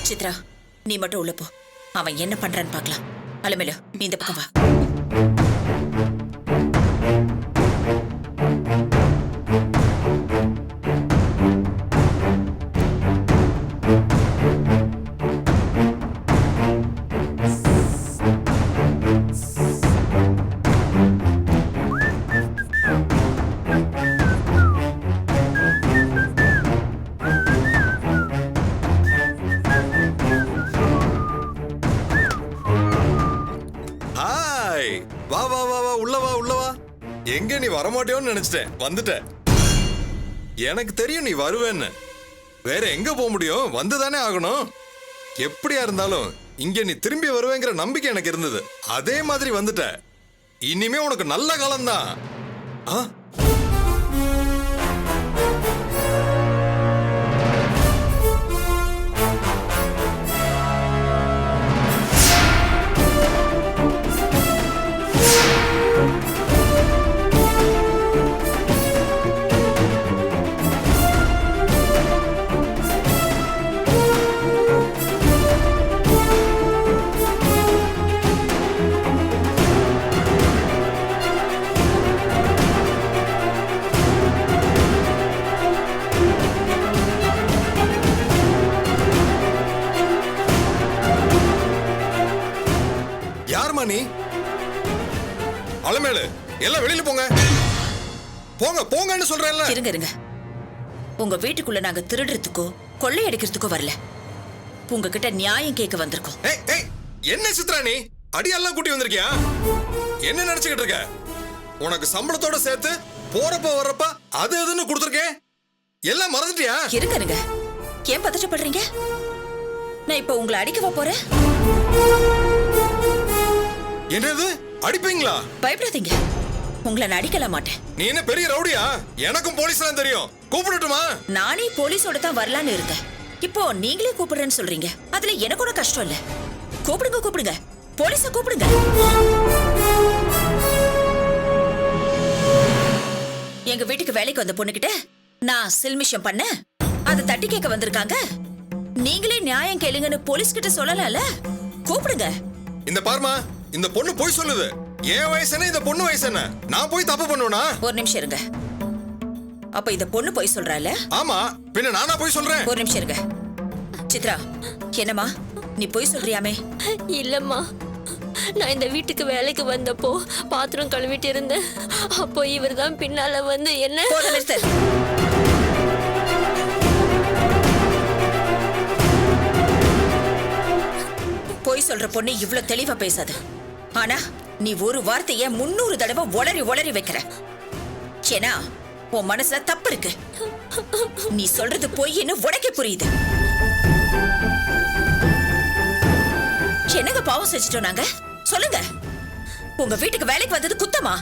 சித்ரா, நீ மட்டும் உள்ள போ. அவன் என்ன பண்றான்னு பார்க்கலாம். அலமேலு, நீ இந்த பக்கம் வா. வா வா வா வா உள்ள வா உள்ள வா. எங்க நீ வரமாட்டியோன்னு நினைச்சிட்டேன், வந்துட்ட. எனக்கு தெரியும் நீ வருவேன்னு. வேற எங்க போக முடியும், வந்துதானே ஆகணும். எப்படியா இருந்தாலும் இங்க நீ திரும்பி வருவேங்கிற நம்பிக்கை எனக்கு இருந்தது. அதே மாதிரி வந்துட்ட. இனிமே உனக்கு நல்ல காலம்தான். நீ அலமேலு, எல்லாம் வெளியில போங்க போங்க போங்கன்னு சொல்றேன்ல. இருங்க இருங்க. உங்க வீட்டுக்குள்ள நாங்க திருடுறதுக்கோ கொள்ளையடிக்கிறதுக்கோ வரல. உங்ககிட்ட நியாயம் கேட்க வந்திருக்கோம். என்ன சித்ரா, நீ அடியெல்லாம் கூட்டி வந்திருக்கியா? என்ன நினைச்சுக்கிட்டு இருக்க? உனக்கு சம்பளத்தோட சேர்த்து போறப்ப வர்றப்ப அது எதுன்னு கொடுத்துருக்கேன். எல்லாம் மறந்துட்டியா? இருங்க இருங்க. ஏன் பதட்டப்படுறீங்க? நான் இப்ப உங்களை அடிக்கவா போறேன்? என்னது, அடிப்பீங்களா? பயப்படாதீங்க, உங்களை நான் அடிக்கல மாட்டேன். நீ என்ன பெரிய ரவுடியா? எனக்கும் போலீஸ்லாம் தெரியும். கூப்பிடட்டுமா? நானே போலீஸோட தான் வரலான்னு இருந்தேன். இப்போ நீங்களே கூப்பிடுறேன்னு சொல்றீங்க. அதுல எனக்கு ஒன்றும் கஷ்டம் இல்ல. கூப்பிடுங்க கூப்பிடுங்க, போலீஸ கூப்பிடுங்க. எங்க வீட்டுக்கு வேலைக்கு வந்த பொண்ணுகிட்ட நான் சில்மிஷம் பண்ண அதை தட்டி கேட்க வந்திருக்காங்க. நீங்களே நியாயம் கேளுங்கன்னு போலீஸ் கிட்ட சொல்லல. கூப்பிடுங்க. இந்த பார்மா, இந்த பொண்ணு போய் சொல்லுது. என் வயசு என்ன, இந்த பொண்ணு வயசு என்ன? நான் போய் தப்பு பண்ணுவேனா? ஒரு நிமிஷம் இருங்க. அப்ப இந்த பொண்ணு போய் சொல்றால? ஆமா, பின்ன நானா போய் சொல்றேன்? ஒரு நிமிஷம் இருங்க. சித்ரா, என்னம்மா நீ போய் சொல்றியாமே? இல்லம்மா, நான் இந்த வீட்டுக்கு வேலைக்கு வந்தப்போ பாத்திரம் கழுவிட்டு இருந்தேன். அப்போ இவர் தான் பின்னால வந்து என்ன போய் சொல்ற பொண்ணு இவ்வளவு தெளிவா பேசாது. ஆனா நீ ஒரு வார்த்தைய 300 தடவை உளறி உளறி வைக்கிற. ஏன்னா உன் மனசுல தப்பு இருக்கு. நீ சொல்றது பொய்ன்னு உனக்கே புரியுது. என்னங்க பாவம் செஞ்சிட்டோம் நாங்க? சொல்லுங்க. உங்க வீட்டுக்கு வேலைக்கு வந்தது குத்தமா?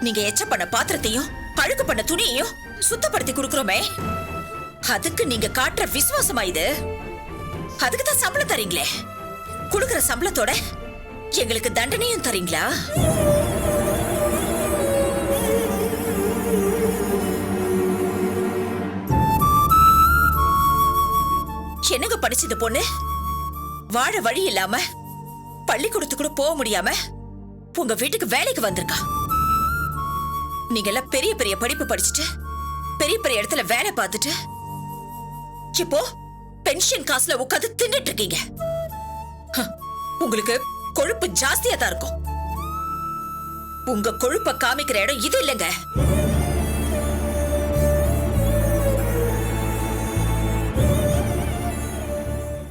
நீங்க எச்ச பண்ண பாத்திரத்தையும் அழுக்கு பண்ண துணியையும் சுத்தப்படுத்தி கொடுக்கறோமே, அதுக்கு நீங்க காட்டுற விசுவாசமா இது? அதுக்கு தான் சம்பளம் தரீங்களே. கொடுக்கிற சம்பளத்தோட எங்களுக்கு தண்டனையும் தரீங்களா? என்னங்க படிச்சது பொண்ணு? வாழ வழி இல்லாம பள்ளிக்கூடத்துக்கு கூட போக முடியாம உங்க வீட்டுக்கு வேலைக்கு வந்திருக்கா. நீங்க எல்லாம் பெரிய பெரிய படிப்பு படிச்சுட்டு பெரிய பெரிய இடத்துல வேலை பார்த்துட்டு இப்போ பென்ஷன் காசுல உட்காந்து தின்னுட்டு இருக்கீங்க. உங்களுக்கு கொழுப்பு ஜாஸ்தியா தான் இருக்கும். உங்க கொழுப்ப காமிக்கிற இடம் இது இல்லைங்க.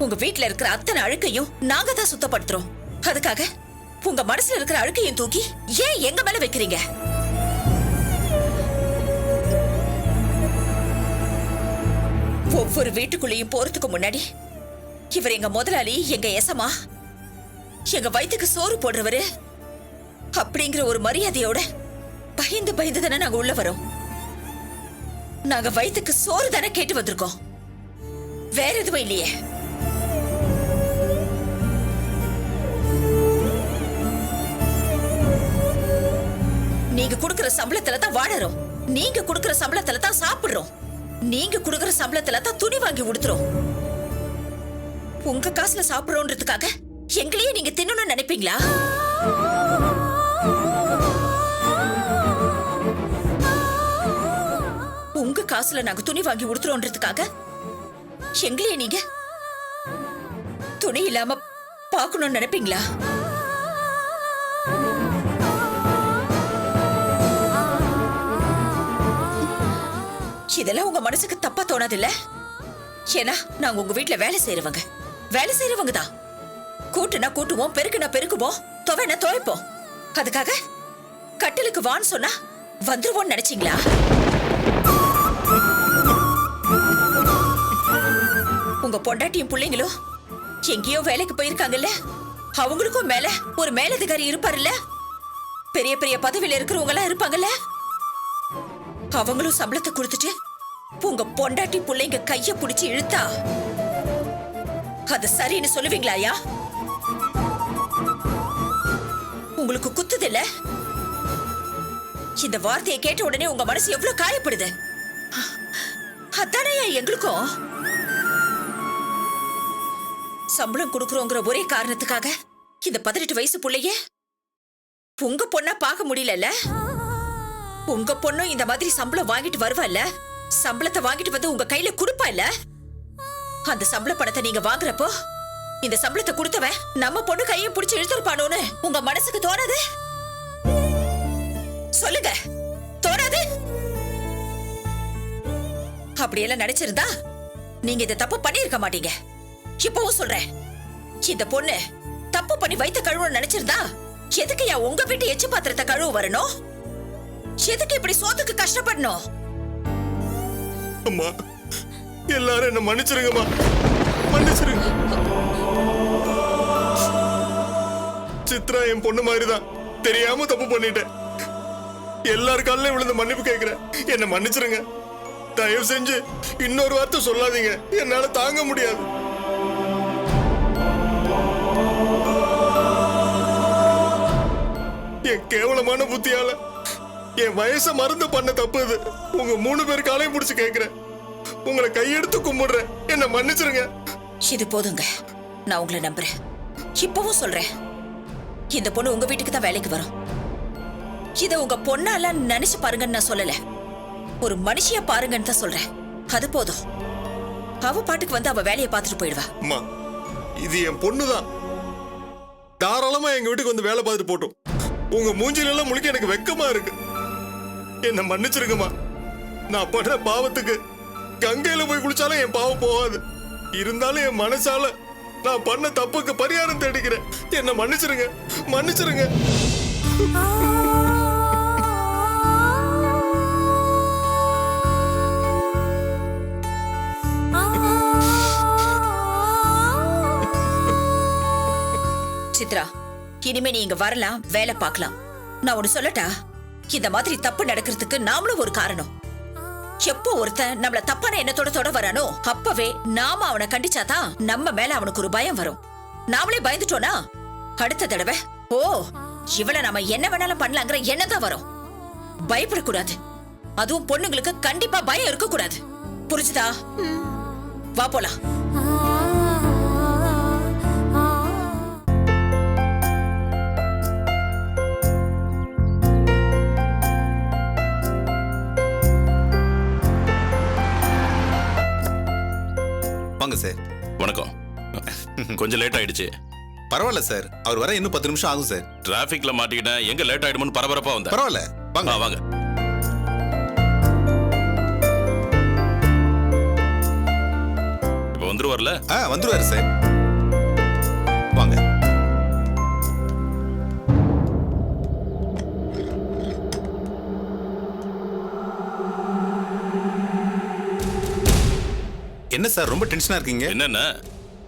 உங்க வீட்டுல இருக்கிற அத்தனை அழுக்கையும் நாங்க தான் சுத்தப்படுத்துறோம். அதுக்காக உங்க மனசுல இருக்கிற அழுக்கையும் தூக்கி ஏன் எங்க மேல வைக்கிறீங்க? ஒவ்வொரு வீட்டுக்குள்ளேயும் போறதுக்கு முன்னாடி இவர் எங்க முதலாளி, எங்க எசமா, எங்க வயிற்றுக்கு சோறு போடுறவரு அப்படிங்கிற ஒரு மரியாதையோட பயந்து பயந்து தானே நாங்க உள்ள வரோம். நாங்க வயிற்றுக்கு சோறு தானே கேட்டு வந்திருக்கோம், வேற எதுவும் இல்லையே. நீங்க கொடுக்கிற சம்பளத்துல தான் வாழறோம். நீங்க கொடுக்கிற சம்பளத்துல தான் சாப்பிடுறோம். நீங்க கொடுக்கிற சம்பளத்துல தான் துணி வாங்கி உடுத்துறோம். உங்க காசுல சாப்பிடுறோன்றதுக்காக எங்களையே நீங்க தின்னணும்னு நினைப்பீங்களா? உங்க காசுல நாங்க துணி வாங்கி உடுத்துறோன்றதுக்காக எங்களையே நீங்க துணி இல்லாம பார்க்கணும்னு நினைப்பீங்களா? இதெல்லாம் உங்க மனசுக்கு தப்பா தோணாது இல்ல? ஏன்னா நாங்க உங்க வீட்டுல வேலை செய்யறவங்க தான். கூட்டுனா கூட்டுவோம், பெருக்குனா பெருக்குவோம், துவைனா துவைப்போம். அதுக்காக கட்டிலுக்கு வான்னு சொன்னா வந்துருவோம்னு நினைச்சீங்களா? உங்க பொண்டாட்டியும் பிள்ளைங்களும் எங்கேயோ வேலைக்கு போயிருக்காங்கல்ல, அவங்களுக்கும் மேல ஒரு மேலதிகாரி இருப்பாருல்ல, பெரிய பெரிய பதவியில இருக்கிறவங்க எல்லாம் இருப்பாங்கல்ல, அவங்களும் சம்பளத்தை கொடுத்துட்டு உங்க பொண்டாட்டி பிள்ளைங்க கைய பிடிச்சு இழுத்தா அது சரின்னு சொல்லுவீங்களாயா? உங்களுக்கு குத்துது இல்ல? இந்த வார்த்தையை கேட்ட உடனே உங்க மனசு எவ்வளவு காயப்படுது. அதானே எங்களுக்கும். சம்பளம் கொடுக்கறோங்கிற ஒரே காரணத்துக்காக இந்த 18 வயசு புள்ளைய உங்க பொண்ணா பார்க்க முடியல. உங்க பொண்ணும் இந்த மாதிரி சம்பளம் வாங்கிட்டு வருவாள்ல, சம்பளத்தை வாங்கிட்டு வந்து உங்க கையில கொடுப்பா இல்ல? அந்த சம்பள பணத்தை நீங்க வாங்குறப்போ இந்த சம்பளத்தை கொடுத்தவன் நம்ம பொண்ணு கையை பிடிச்சு இழுத்துருப்பானோன்னு உங்க மனசுக்கு தோணாது? சொல்லுங்க, தோணாது? அப்படியெல்லாம் நினைச்சிருந்தா நீங்க இந்த தப்பு பண்ணிருக்க மாட்டீங்க. இப்பவும் சொல்றேன், இந்த பொண்ணு தப்பு பண்ணி வைத்த கழுவ நினைச்சிருந்தா எதுக்கு உங்க வீட்டு எச்சு பாத்திரத்தை கழுவ வரணும்? எதுக்கு இப்படி சோத்துக்கு கஷ்டப்படணும்? அம்மா, எல்லாரும் என்ன மன்னிச்சிருங்கம்மா, மன்னிச்சிருங்க. சித்ரா என் பொண்ணு மாதிரிதான், தெரியாம தப்பு பண்ணிட்டேன். எல்லாரு காலையும் விழுந்து மன்னிப்பு கேட்கிறேன், என்ன மன்னிச்சிருங்க. தயவு செஞ்சு இன்னொரு வார்த்தை சொல்லாதீங்க, என்னால தாங்க முடியாது. என் கேவலமான புத்தியால என் வயசை மறந்து பண்ண தப்பு இது. உங்க 3 பேர் காலையும் பிடிச்சு கேட்கிறேன், உங்களை கையெடுத்து கும்பிடுறேன், என்ன மன்னிச்சிருங்க. இது போதுங்க, நான் உங்களை நம்புறேன். இப்பவும் சொல்றேன், இந்த பொண்ணு உங்க வீட்டுக்கு தான் வேலைக்கு வரும். இத உங்க பொண்ணால நினைச்சு பாருங்கன்னு நான் சொல்லல, ஒரு மனுஷிய பாருங்கன்னு தான் சொல்றேன். அது போதும். அவ பாட்டுக்கு வந்து அவ வேலையை பார்த்துட்டு போயிடுவா. அம்மா, இது என் பொண்ணுதான், தாராளமா எங்க வீட்டுக்கு வந்து வேலை பார்த்துட்டு போட்டோம். உங்க மூஞ்சில எல்லாம் முழிக்க எனக்கு வெக்கமா இருக்கு, என்ன மன்னிச்சிருங்கம்மா. நான் படுற பாவத்துக்கு கங்கையில போய் குளிச்சாலும் என் பாவம் போகாது. இருந்தாலும் என் மனசால நான் பண்ண தப்புக்கு பரிகாரம் தேடிக்கிறேன், என்ன மன்னிச்சிருங்க, மன்னிச்சிருங்க. சித்ரா, இனிமே நீ இங்க வரலாம், வேலை பார்க்கலாம். நான் ஒன்னு சொல்லட்டா, இந்த மாதிரி தப்பு நடக்கிறதுக்கு நாமளும் ஒரு காரணம். எப்போ ஒருத்தன் நம்மள தப்பான எண்ணத்தோட தொட வரானோ அப்பவே நாம அவனை கண்டிச்சாதான் நம்ம மேல அவனுக்கு ஒரு பயம் வரும். நாமளே பயந்துட்டோனா அடுத்த தடவை இவளை நாம என்ன வேணாலும் பண்ணலாங்கிற எண்ணம் தான் வரும். பயப்படக்கூடாது. அதுவும் பொண்ணுங்களுக்கு கண்டிப்பா பயம் இருக்க கூடாது. புரிஞ்சுதா? வா போலாம். வாங்க சார். வணக்கம். கொஞ்சம் லேட் ஆயிடுச்சு. பரவாயில்ல சார், அவர் வர இன்னும் 10 நிமிஷம் ஆகும் சார். டிராபிக்ல மாட்டிக்கிட்டேன், எங்க லேட் ஆயிடுமோன்னு பரபரப்பா வந்தேன். பரவாயில்ல, வாங்க வாங்க. இப்போ வந்துருவார்ல? வந்துருவாரு சார். வாங்க. என்ன சார் ரொம்ப டென்ஷனா இருக்கீங்க? என்னென்ன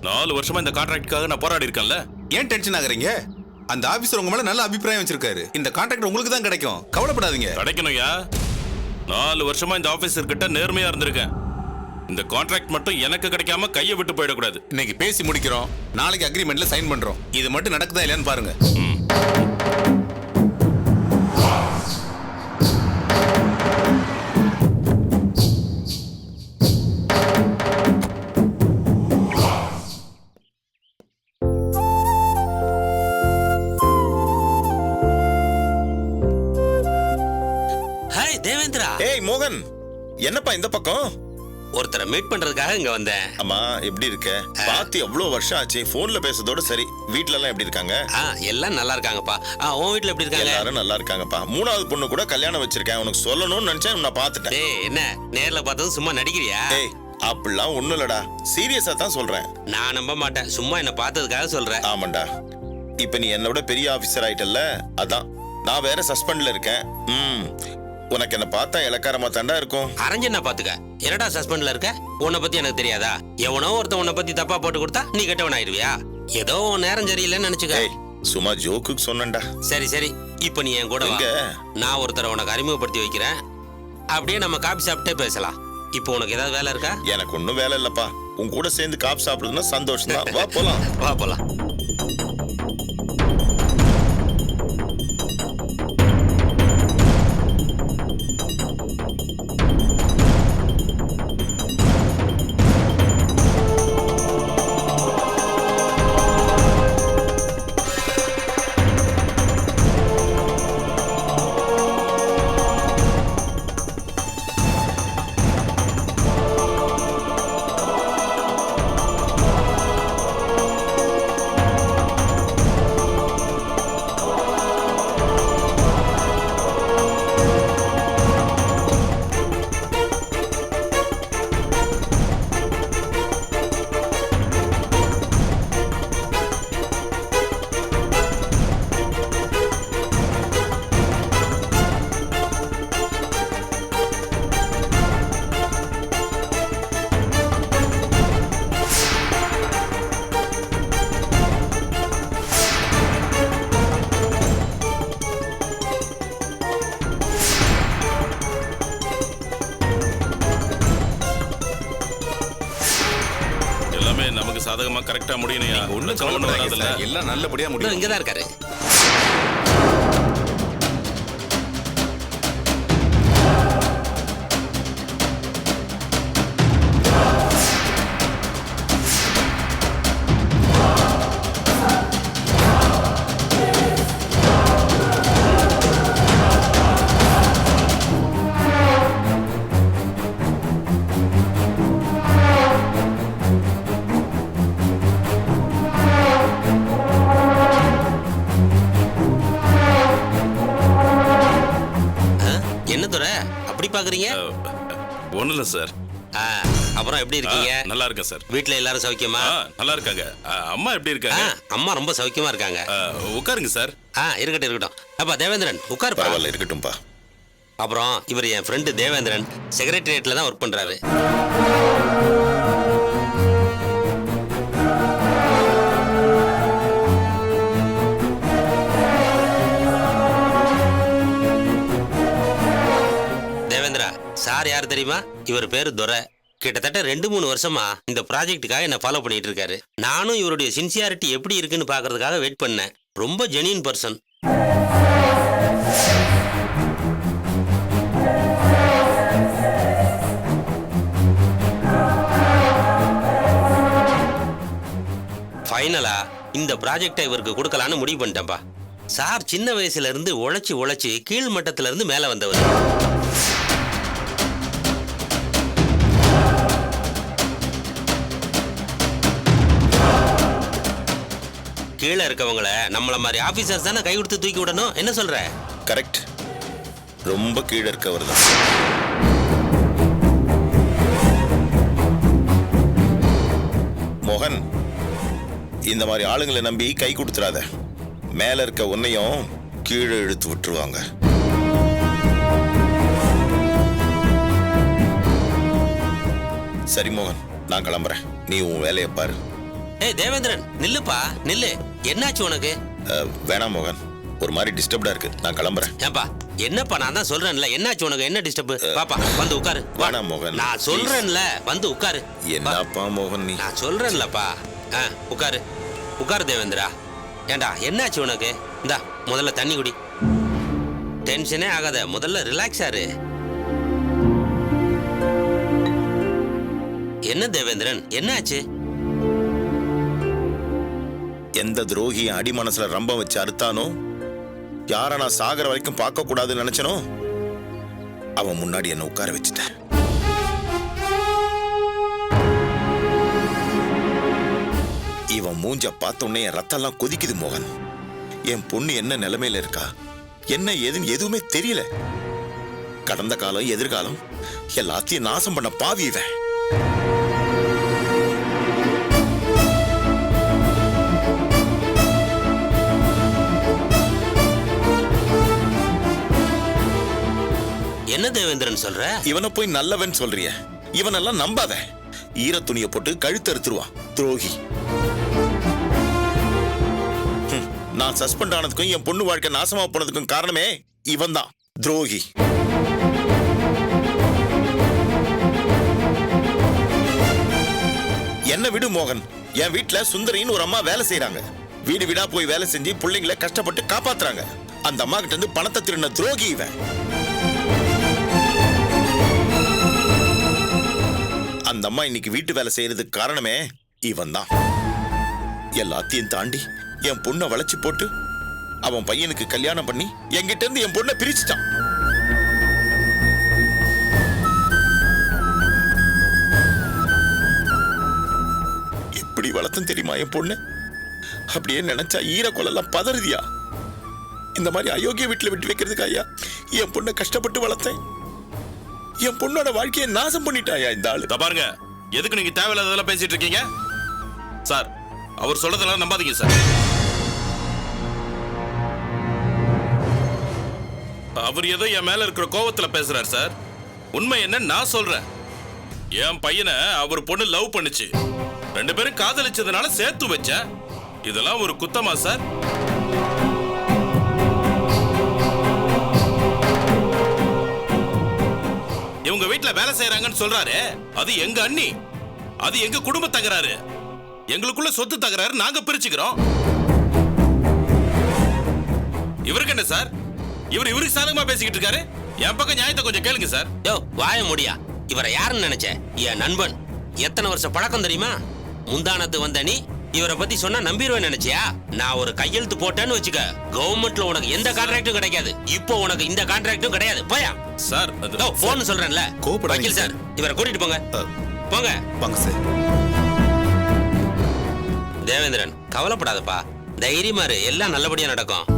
4 வருஷமா இந்த கான்ட்ராக்டுக்காக நான் போராடி இருக்கேன்ல. ஏன் டென்ஷன் ஆகுறீங்க? அந்த ஆபீசர் உங்க மேல நல்ல அபிப்பிராயம் வச்சிருக்காரு. இந்த கான்ட்ராக்ட் உங்களுக்கு தான் கிடைக்கும், கவலைப்படாதீங்க. கிடைக்கணும்யா. 4 வருஷமா இந்த ஆபீசர் கிட்ட நேர்மையா இருந்திருக்கேன். இந்த கான்ட்ராக்ட் மட்டும் எனக்கு கிடைக்காம கையை விட்டு போயிடக்கூடாது. இன்னைக்கு பேசி முடிக்கிறோம், நாளைக்கு அக்ரிமெண்ட்ல சைன் பண்றோம். இது மட்டும் நடக்குதா இல்லையான்னு பாருங்க. மோகன், என்னப்பா இந்த பக்கம்? ஒருத்தரை மீட் பண்றதுக்காக இங்க வந்தேன். அம்மா எப்படி இருக்க? பாத்து எவ்வளவு வருஷம் ஆச்சு. போன்ல பேசுறதோட சரி. வீட்ல எல்லாம் எப்படி இருக்காங்க? எல்லாம் நல்லா இருக்காங்கப்பா. உன் வீட்ல எப்படி இருக்காங்க? எல்லாரும் நல்லா இருக்காங்கப்பா. மூணாவது பொண்ணு கூட கல்யாணம் வச்சிருக்கேன். உனக்கு சொல்லணும்னு நினைச்சேன், நான் பாத்துட்டேன். டேய், என்ன நேர்ல பார்த்ததும் சும்மா நடிக்கிறியா? டேய், அப்படிலாம் ஒண்ணும் இல்லடா, சீரியஸா தான் சொல்றேன். நான் நம்ப மாட்டேன், சும்மா என்ன பார்த்ததுக்காக சொல்றேன். ஆமாண்டா, இப்ப நீ என்னோட பெரிய ஆபீசர் ஆயிட்டல்ல, அதான். நான் வேற சஸ்பெண்ட்ல இருக்கேன். உனக்கு என்ன பார்த்தா இலக்காரமா தாண்டா இருக்கும். அரஞ்சனா பாத்துக்க. என்னடா சஸ்பெண்ட்ல இருக்க? உன்னை பத்தி எனக்கு தெரியாதா? எவனோ ஒருத்தன் உன்னை பத்தி தப்பா போட்டு கொடுத்தா நீ கெட்டவன் ஆயிருவியா? ஏதோ உன் நேரம் சரியில்லைன்னு நினைச்சுக்க. சும்மா ஜோக்குக்கு சொன்னேன்டா. சரி சரி, இப்ப நீ என் கூட வா. நான் ஒருத்தரை உனக்கு அறிமுகப்படுத்தி வைக்கிறேன். அப்படியே நம்ம காபி சாப்பிட்டே பேசலாம். இப்போ உனக்கு ஏதாவது வேலை இருக்கா? எனக்கு ஒன்றும் வேலை இல்லப்பா. உன் கூட சேர்ந்து காபி சாப்பிடுறதுன்னா சந்தோஷம் தான். வா போலாம். வா போலாம். நமக்கு சாதகமா கரெக்டா முடியணையா? ஒன்னும் கவலைப்படாதீங்க, எல்லாம் நல்லபடியா முடியும். இங்கதான் இருக்காரு. பாக்குறீங்க? ஒண்ணும் இல்ல சார். அப்புறம் எப்படி இருக்கீங்க? நல்லா இருக்கேன் சார். வீட்ல எல்லாரும் சௌக்கியமா? நல்லா இருக்காங்க. அம்மா எப்படி இருக்காங்க? அம்மா ரொம்ப சௌக்கியமா இருக்காங்க. உட்காருங்க சார். இருக்கட்டும் இருக்கட்டும். அப்பா தேவேந்திரன் உட்காரு. பரவாயில்ல, இருக்கட்டும்பா. அப்புறம் இவர் என் ஃப்ரெண்டு தேவேந்திரன், செக்ரட்டரியேட்ல தான் ஒர்க் பண்றாரு. சார் யார் தெரியுமா? இவர் பேரு துரை. கிட்டத்தட்ட 2-3 வருஷமா இந்த ப்ராஜெக்டுக்காக என்ன ஃபாலோ பண்ணிட்டு இருக்காரு. நானும் இவருடைய சின்சியாரிட்டி எப்படி இருக்குன்னு பாக்குறதுக்காக வெயிட் பண்ணேன். ரொம்ப ஜெனியூன் பர்சன். ஃபைனலா இந்த ப்ராஜெக்டை இவருக்கு கொடுக்கலான்னு முடிவு பண்ணிட்டேன்ப்பா. சார் சின்ன வயசுல இருந்து உழைச்சி கீழ் மட்டத்துல இருந்து மேல வந்தவர். கீழே இருக்கவங்கள நம்மள மாதிரி ஆபீசர்ஸ் தானே கை கொடுத்து தூக்கி விடணும். என்ன சொல்ற? கரெக்ட். ரொம்ப கீழே இருக்கவர் தான். மோகன், இந்த மாதிரி ஆளுங்களை நம்பி கை கொடுத்துறாத. மேல இருக்க உன்னையும் கீழே இழுத்து விட்டுருவாங்க. சரி மோகன், நான் கிளம்புறேன். நீ உன் வேலையை பாரு. ஏய் தேவேந்திரன், நில்லுப்பா நில்லு. என்னாச்சு உனக்கு? வேணாம் மோகன், ஒரு மாதிரி டிஸ்டர்ப்டா இருக்கு. நான் கிளம்புறேன். ஏப்பா என்னப்பா, நான் தான் சொல்றேன்ல, என்னாச்சு உனக்கு? என்ன டிஸ்டர்ப்? பாப்பா வந்து உட்காரு. வேணாம் மோகன், நான் சொல்றேன்ல, வந்து உட்காரு. என்னப்பா மோகன் நீ? நான் சொல்றேன்லப்பா. உட்காரு உட்காரு தேவேந்திரா. ஏண்டா என்னாச்சு உனக்கு? இந்தா முதல்ல தண்ணி குடி. டென்ஷனே ஆகாத, முதல்ல ரிலாக்ஸ் ஆரு. என்ன தேவேந்திரன், என்னாச்சு? எந்த துரோகி அடி மனசுல ரம்பம் வச்சு அறுத்தானோ, யார நான் சாகர வரைக்கும் பார்க்க கூடாதுன்னு நினைச்சனோ, அவன் முன்னாடி என்ன உட்கார வச்சுட்ட. இவன் மூஞ்ச பார்த்த உடனே என் ரத்தம்லாம் கொதிக்குது மோகன். என் பொண்ணு என்ன நிலைமையில இருக்கா, என்ன ஏதுன்னு எதுவுமே தெரியல. கடந்த காலம் எதிர்காலம் எல்லாத்தையும் நாசம் பண்ண பாவி இவன். என்ன தேவேந்திரன் சொல்ற? இவனை போய் நல்லவன் சொல்றிய? இவனெல்லாம் நம்பாத. ஈர துணியை போட்டு கழுத்தறுத்துருவான், துரோகி. நான் சஸ்பெண்ட் ஆனதுக்கும் என் பொண்ணு வாழ்க்கை நாசமா போனதுக்கும் காரணமே இவன் தான், துரோகி. என்ன விடு மோகன். என் வீட்டுல சுந்தரின்னு ஒரு அம்மா வேலை செய்யறாங்க. வீடு வீடா போய் வேலை செஞ்சு பிள்ளைங்களை கஷ்டப்பட்டு காப்பாத்துறாங்க. அந்த அம்மா கிட்ட இருந்து பணத்தை திருடின துரோகி இவன். அந்த அம்மா இன்னைக்கு வீட்டு வேலை செய்யறதுக்கு காரணமே இவன் தான். எல்லாத்தையும் தாண்டி என் பொண்ணை வளைச்சு போட்டு அவன் பையனுக்கு கல்யாணம் பண்ணி என்கிட்ட இருந்து என் பொண்ணை பிரிச்சுட்டான். எப்படி வளர்த்தம் தெரியுமா என் பொண்ணு? அப்படியே நினைச்சா ஈரக்கொலெல்லாம் பதறுதியா. இந்த மாதிரி அயோக்கிய வீட்டுல விட்டு வைக்கிறதுக்கு ஐயா என் பொண்ணை கஷ்டப்பட்டு வளர்த்தேன். என் பொண்ணோட வாழ்க்கையை நாசம் பண்ணிட்டாயா இந்த ஆளு. பாருங்க, எதுக்கு நீங்க தேவையில்லாததெல்லாம் பேசிட்டு இருக்கீங்க? சார், அவர் சொல்றதெல்லாம் நம்பாதீங்க சார். அவர் ஏதோ என் மேல இருக்கிற கோவத்துல பேசுறாரு சார். உண்மை என்ன நான் சொல்றேன். என் பையனை அவர் பொண்ணு லவ் பண்ணுச்சு. 2 பேரும் காதலிச்சதுனால சேர்த்து வச்ச. இதெல்லாம் ஒரு குத்தமா சார்? இவங்க வீட்டுல வேலை செய்யறாங்கன்னு சொல்றாரு. அது எங்க அண்ணி, அது எங்க குடும்ப தகராறு. எங்களுக்குள்ள சொத்து தகராறு நாங்க பிரிச்சுக்கிறோம். இவருக்கு என்ன சார்? இவருக்கு சாதகமா பேசிக்கிட்டு இருக்காரு. என் பக்கம் நியாயத்தை கொஞ்சம் கேளுங்க சார். யோ, வாய முடியா. இவரை யாருன்னு நினைச்ச? என் நண்பன். எத்தனை வருஷம் பழக்கம் தெரியுமா? முந்தானத்து வந்த நீ இவரை பத்தி சொன்னா நம்பிடுவேன் நினைச்சியா? நான் ஒரு கையெழுத்து போட்டேன்னு வச்சுக்க, கவர்மெண்ட்ல உனக்கு எந்த கான்ட்ராக்டும் கிடைக்காது. இப்போ உனக்கு இந்த கான்ட்ராக்டும் கிடையாது. போயா சார். போன் சொல்றேன்ல. கோபப்படாதீங்க வக்கீல் சார், இவரை கூட்டிட்டு போங்க. போங்க வாங்க சார். தேவேந்திரன், கவலைப்படாதப்பா. தைரியமா இரு, எல்லாம் நல்லபடியா நடக்கும்.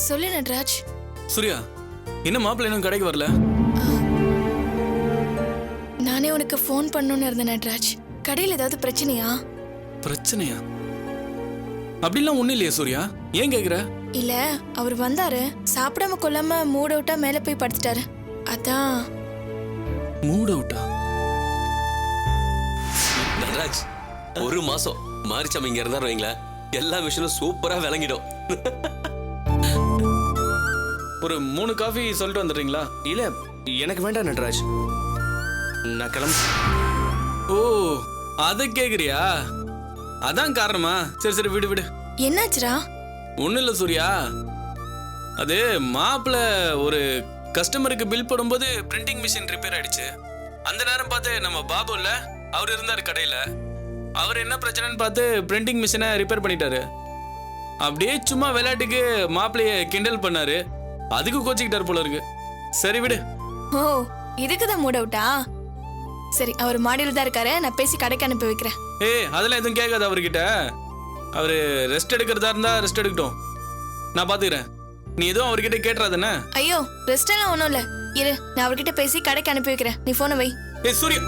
சொல்லு நட்ராஜ். சூர்யா, இன்னும் மாப்பிள்ளை இன்னும் கடைக்கு வரல? நானே உனக்கு ஃபோன் பண்ணணும்னு இருந்தேன் நட்ராஜ். கடையில் ஏதாவது பிரச்சனையா? பிரச்சனையா? அப்படிலாம் ஒண்ணும் இல்லையா சூர்யா, ஏன் கேக்குற? இல்ல, அவர் வந்தாரு, சாப்பிடாம கொள்ளாம மூட் அவுட்டா மேல போய் படுத்துட்டாரு. அதான். மூட் அவுட்டா? நட்ராஜ், 1 மாசம் மாரிச்சாமி இங்க இருந்தாரு வைங்களேன், எல்லா மிஷினும் சூப்பரா விளங்கிடும். ஒரு 3 காஃபி சொல்லிட்டு வந்துடுறீங்களா? இல்ல, எனக்கு வேண்டாம் நட்ராஜ், நான் கிளம்பு. ஓ, அதை கேக்குறியா? அதான் காரணமா? சரி சரி, விடு விடு. என்னாச்சுரா? ஒன்றும் இல்லை சூர்யா, அது மாப்பிள்ளை ஒரு கஸ்டமருக்கு பில் போடும்போது பிரிண்டிங் மிஷின் ரிப்பேர் ஆயிடுச்சு. அந்த நேரம் பார்த்து நம்ம பாபு இல்ல, அவர் இருந்தார் கடையில். அவர் என்ன பிரச்சனைன்னு பார்த்து பிரிண்டிங் மிஷினை ரிப்பேர் பண்ணிட்டாரு. அப்படியே சும்மா விளையாட்டுக்கு மாப்பிள்ளைய கிண்டல் பண்ணாரு. அதுக்கு கோச்சிக்கிட்டார் போல இருக்கு. சரி விடு. ஓ, இதுக்குதான் மூட் அவுட்டா? சரி, அவர் மாடியில் தான் இருக்காரு, நான் பேசி கடைக்கு அனுப்பி வைக்கிறேன். ஏய், அதெல்லாம் எதுவும் கேட்காது அவர்கிட்ட. அவரு ரெஸ்ட் எடுக்கிறதா இருந்தா ரெஸ்ட் எடுக்கட்டும், நான் பாத்துக்கிறேன். நீ எதுவும் அவர்கிட்ட கேட்டுறாதானே? ஐயோ, ரெஸ்ட் எல்லாம் ஒன்றும் இல்லை. இரு, நான் அவர்கிட்ட பேசி கடைக்கு அனுப்பி வைக்கிறேன். நீ போனை வை. ஏய் சூர்யா,